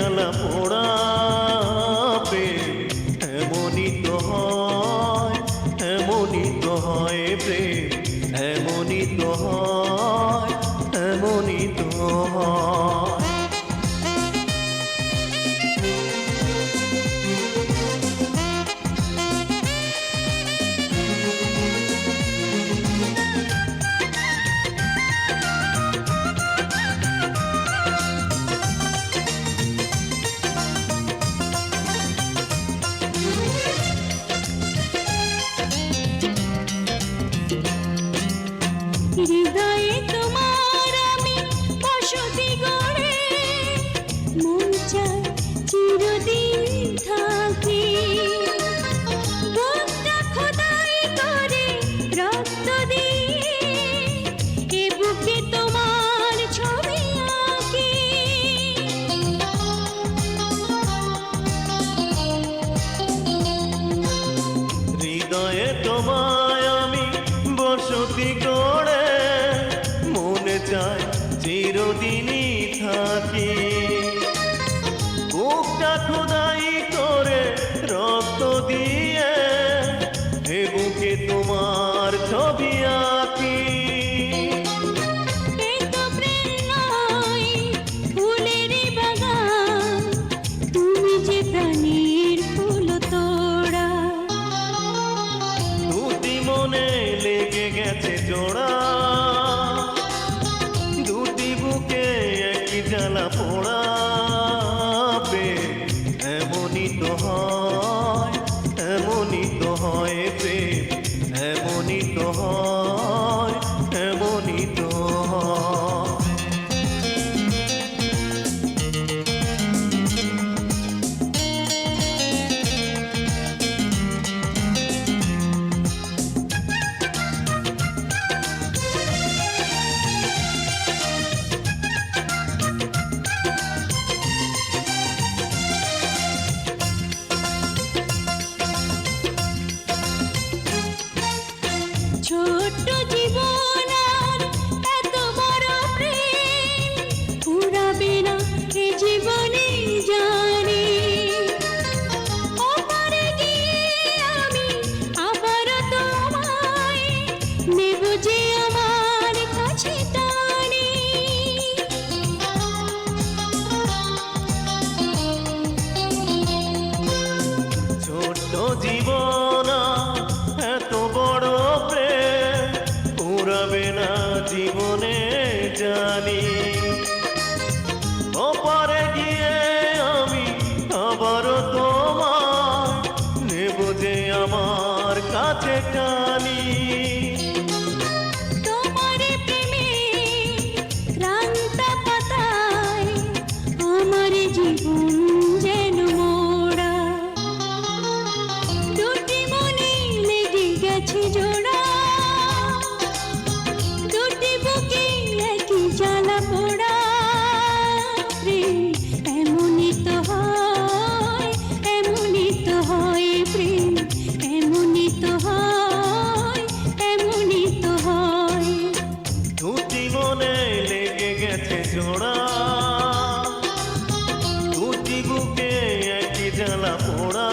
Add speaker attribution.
Speaker 1: জ্বালা পোড়া প্রেম এমনই তো হয়, এমনই তো হয় প্রেম, এমনই তো হয়, এমনই তো হয়।
Speaker 2: হৃদয়ে তোমার আমি বসতি গড়ে, মন চায় চিরদিন থাকি। বুকটা খোদাই করে রক্ত দিয়ে, এ বুকে তোমার ছবি আঁকি।
Speaker 1: হৃদয়ে তোমায় আমি বসতি গড়ে, মনে চায় চিরদিনই থাকি। বুকটা খোদাই করে রক্ত দিয়ে, হে বুকে তোমার ছবি আঁকি।
Speaker 2: এই তো প্রেম নয় ফুলেরই বাগান, তুমি যে প্রাণীর ফুল তোড়া।
Speaker 1: দুটি মনে লেগে গেছে জোড়া, দুটি বুকে একই জ্বালা পোড়া প্রেম এমনই তো হয়, এমনই তো হয় প্রেম, এমনই তো হয়, এমনই তো হয়।
Speaker 2: ছোট্ট জীবন আর এত বড় প্রেম ফুরাবে না এ জীবনে জানি। ওপারে গিয়ে আমি আবার তোমায় নেব যে আমার কাছে টানি।
Speaker 1: ছোট্ট জীবন এত বড় প্রেম পুরাবে না জীবনে জানি। ওপারে গিয়ে আমি আবার তোমার নেব যে আমার কাছে টানি।
Speaker 2: তোমার প্রেমে ক্রান্ত পাতায় আমার জীবন যেন মোড়া। দুটি মনে লেগে গেছে জোড়া, দুটি বুকে একই জ্বালা পোড়া প্রেম এমনই তো হয়, এমনই তো হয় প্রেম, এমনই তো হয়, এমনই তো হয়।
Speaker 1: দুটি মনে লেগে গেছে জোড়া, দুটি বুকে একই জ্বালা পোড়া